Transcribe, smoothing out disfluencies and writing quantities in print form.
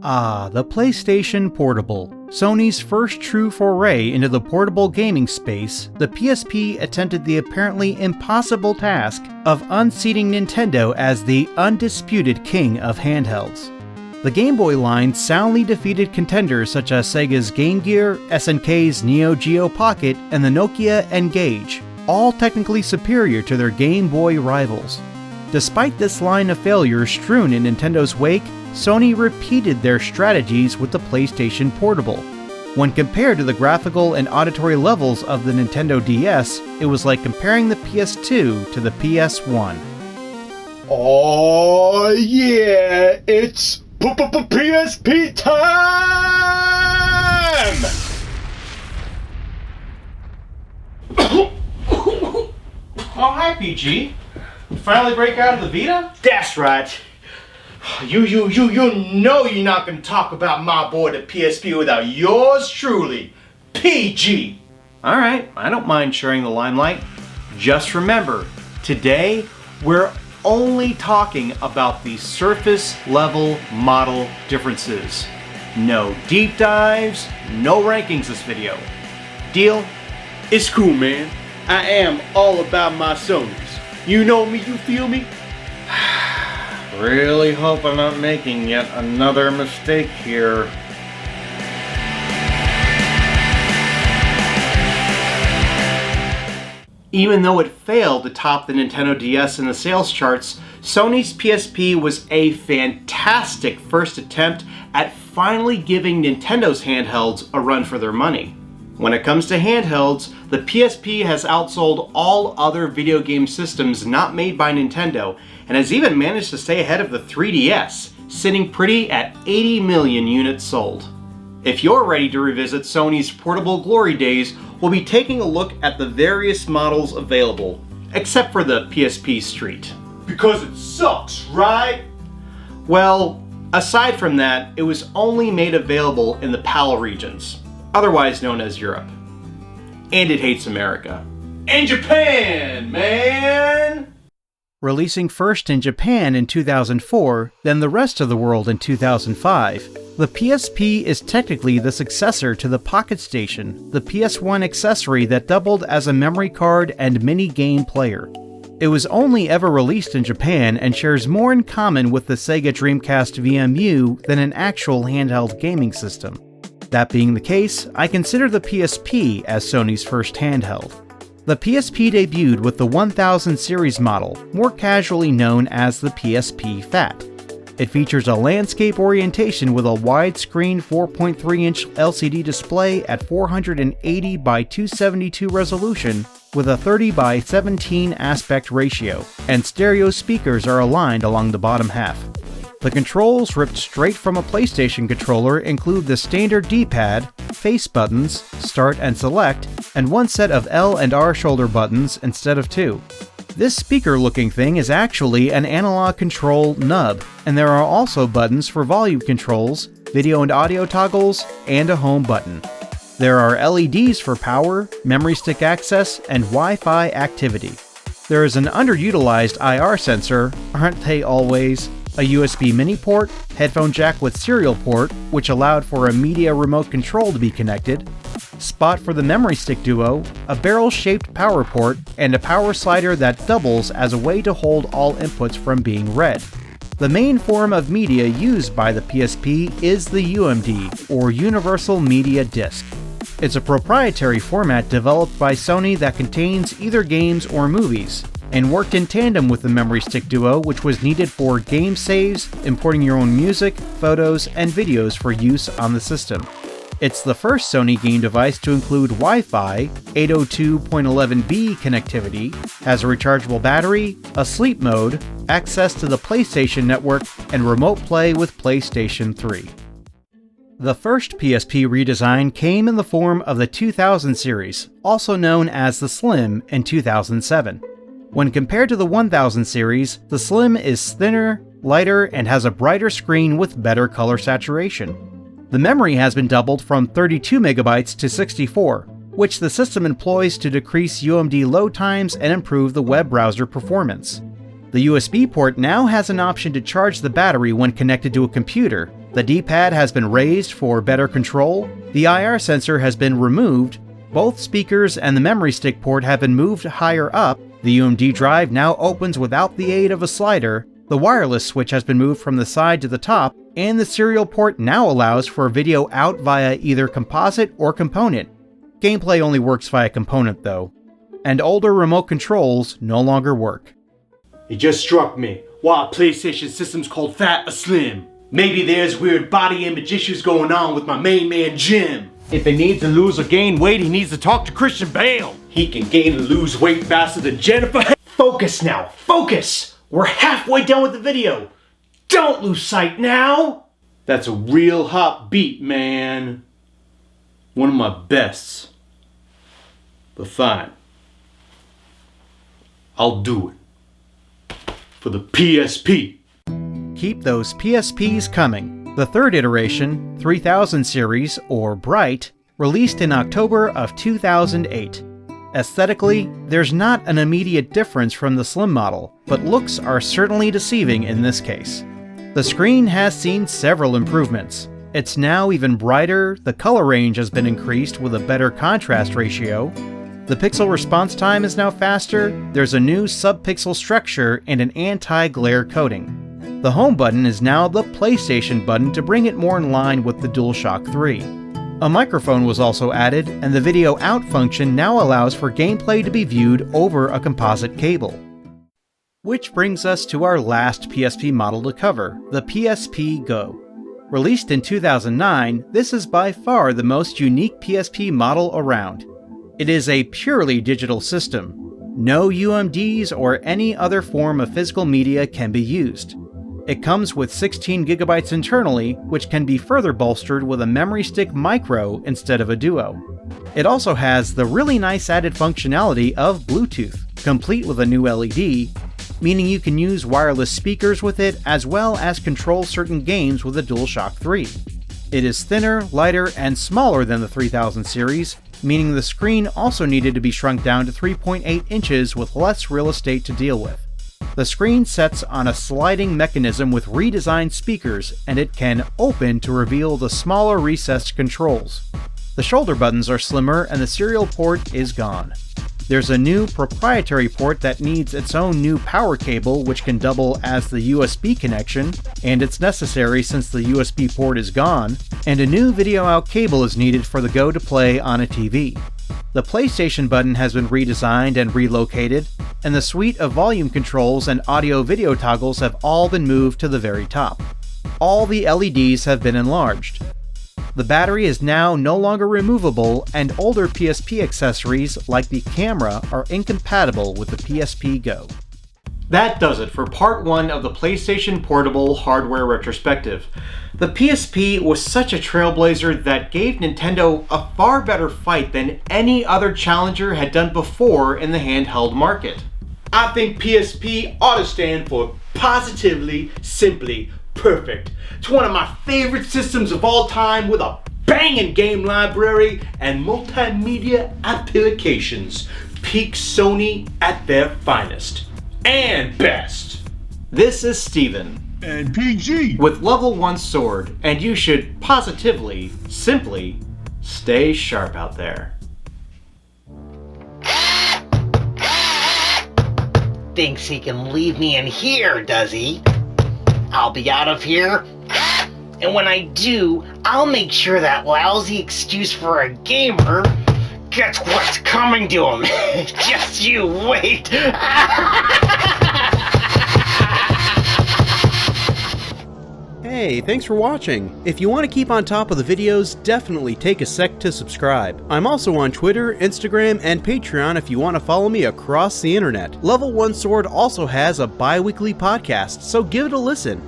Ah, the PlayStation Portable. Sony's first true foray into the portable gaming space, the PSP attempted the apparently impossible task of unseating Nintendo as the undisputed king of handhelds. The Game Boy line soundly defeated contenders such as Sega's Game Gear, SNK's Neo Geo Pocket, and the Nokia N-Gage, all technically superior to their Game Boy rivals. Despite this line of failures strewn in Nintendo's wake, Sony repeated their strategies with the PlayStation Portable. When compared to the graphical and auditory levels of the Nintendo DS, it was like comparing the PS2 to the PS1. Oh yeah, it's PSP time! Oh, hi, PG. You finally break out of the Vita? That's right. You know you're not gonna talk about my boy the PSP without yours truly, PG. Alright, I don't mind sharing the limelight. Just remember, today we're only talking about the surface level model differences. No deep dives, no rankings this video. Deal? It's cool, man. I am all about my Sonys. You know me, you feel me? Really hope I'm not making yet another mistake here. Even though it failed to top the Nintendo DS in the sales charts, Sony's PSP was a fantastic first attempt at finally giving Nintendo's handhelds a run for their money. When it comes to handhelds, the PSP has outsold all other video game systems not made by Nintendo, and has even managed to stay ahead of the 3DS, sitting pretty at 80 million units sold. If you're ready to revisit Sony's portable glory days, we'll be taking a look at the various models available, except for the PSP Street. Because it sucks, right? Well, aside from that, it was only made available in the PAL regions, otherwise known as Europe. And it hates America. And Japan, man! Releasing first in Japan in 2004, then the rest of the world in 2005, the PSP is technically the successor to the Pocket Station, the PS1 accessory that doubled as a memory card and mini-game player. It was only ever released in Japan and shares more in common with the Sega Dreamcast VMU than an actual handheld gaming system. That being the case, I consider the PSP as Sony's first handheld. The PSP debuted with the 1000 series model, more casually known as the PSP Fat. It features a landscape orientation with a widescreen 4.3-inch LCD display at 480 by 272 resolution with a 30 by 17 aspect ratio, and stereo speakers are aligned along the bottom half. The controls ripped straight from a PlayStation controller include the standard D-pad, face buttons, start and select, and one set of L and R shoulder buttons instead of two. This speaker-looking thing is actually an analog control nub, and there are also buttons for volume controls, video and audio toggles, and a home button. There are LEDs for power, memory stick access, and Wi-Fi activity. There is an underutilized IR sensor, aren't they always? A USB mini port, headphone jack with serial port, which allowed for a media remote control to be connected, spot for the memory stick duo, a barrel-shaped power port, and a power slider that doubles as a way to hold all inputs from being read. The main form of media used by the PSP is the UMD, or Universal Media Disc. It's a proprietary format developed by Sony that contains either games or movies, and worked in tandem with the memory stick duo, which was needed for game saves, importing your own music, photos, and videos for use on the system. It's the first Sony game device to include Wi-Fi, 802.11b connectivity, has a rechargeable battery, a sleep mode, access to the PlayStation Network, and remote play with PlayStation 3. The first PSP redesign came in the form of the 2000 series, also known as the Slim, in 2007. When compared to the 1000 series, the Slim is thinner, lighter, and has a brighter screen with better color saturation. The memory has been doubled from 32 MB to 64, which the system employs to decrease UMD load times and improve the web browser performance. The USB port now has an option to charge the battery when connected to a computer, The D-pad has been raised for better control, the IR sensor has been removed, both speakers and the memory stick port have been moved higher up, the UMD drive now opens without the aid of a slider, the wireless switch has been moved from the side to the top, and the serial port now allows for video out via either composite or component. Gameplay only works via component though. And older remote controls no longer work. It just struck me. Why PlayStation system's called fat or slim? Maybe there's weird body image issues going on with my main man Jim. If he needs to lose or gain weight, he needs to talk to Christian Bale. He can gain and lose weight faster than Jennifer. Focus now, focus! We're halfway done with the video. Don't lose sight now! That's a real hot beat, man. One of my bests. But fine. I'll do it. For the PSP. Keep those PSPs coming. The third iteration, 3000 series, or Brite, released in October of 2008. Aesthetically, there's not an immediate difference from the slim model, but looks are certainly deceiving in this case. The screen has seen several improvements. It's now even brighter, the color range has been increased with a better contrast ratio, the pixel response time is now faster, there's a new sub-pixel structure and an anti-glare coating. The home button is now the PlayStation button to bring it more in line with the DualShock 3. A microphone was also added, and the video out function now allows for gameplay to be viewed over a composite cable. Which brings us to our last PSP model to cover, the PSP Go. Released in 2009, this is by far the most unique PSP model around. It is a purely digital system. No UMDs or any other form of physical media can be used. It comes with 16 GB internally, which can be further bolstered with a memory stick micro instead of a duo. It also has the really nice added functionality of Bluetooth, complete with a new LED, meaning you can use wireless speakers with it as well as control certain games with the DualShock 3. It is thinner, lighter, and smaller than the 3000 series, meaning the screen also needed to be shrunk down to 3.8 inches with less real estate to deal with. The screen sets on a sliding mechanism with redesigned speakers, and it can open to reveal the smaller recessed controls. The shoulder buttons are slimmer and the serial port is gone. There's a new proprietary port that needs its own new power cable which can double as the USB connection, and it's necessary since the USB port is gone, and a new video out cable is needed for the Go to play on a TV. The PlayStation button has been redesigned and relocated, and the suite of volume controls and audio-video toggles have all been moved to the very top. All the LEDs have been enlarged. The battery is now no longer removable, and older PSP accessories like the camera are incompatible with the PSP Go. That does it for part 1 of the PlayStation Portable Hardware Retrospective. The PSP was such a trailblazer that gave Nintendo a far better fight than any other challenger had done before in the handheld market. I think PSP ought to stand for Positively, Simply, Perfect. It's one of my favorite systems of all time with a banging game library and multimedia applications. Peak Sony at their finest. And best. This is Steven. And PG. With level 1 sword, and you should positively, simply, stay sharp out there. Thinks he can leave me in here, does he? I'll be out of here. And when I do, I'll make sure that lousy excuse for a gamer gets what's coming to him. Just you wait. Hey, thanks for watching! If you want to keep on top of the videos, definitely take a sec to subscribe. I'm also on Twitter, Instagram, and Patreon if you want to follow me across the internet. Level 1 Sword also has a bi-weekly podcast, so give it a listen.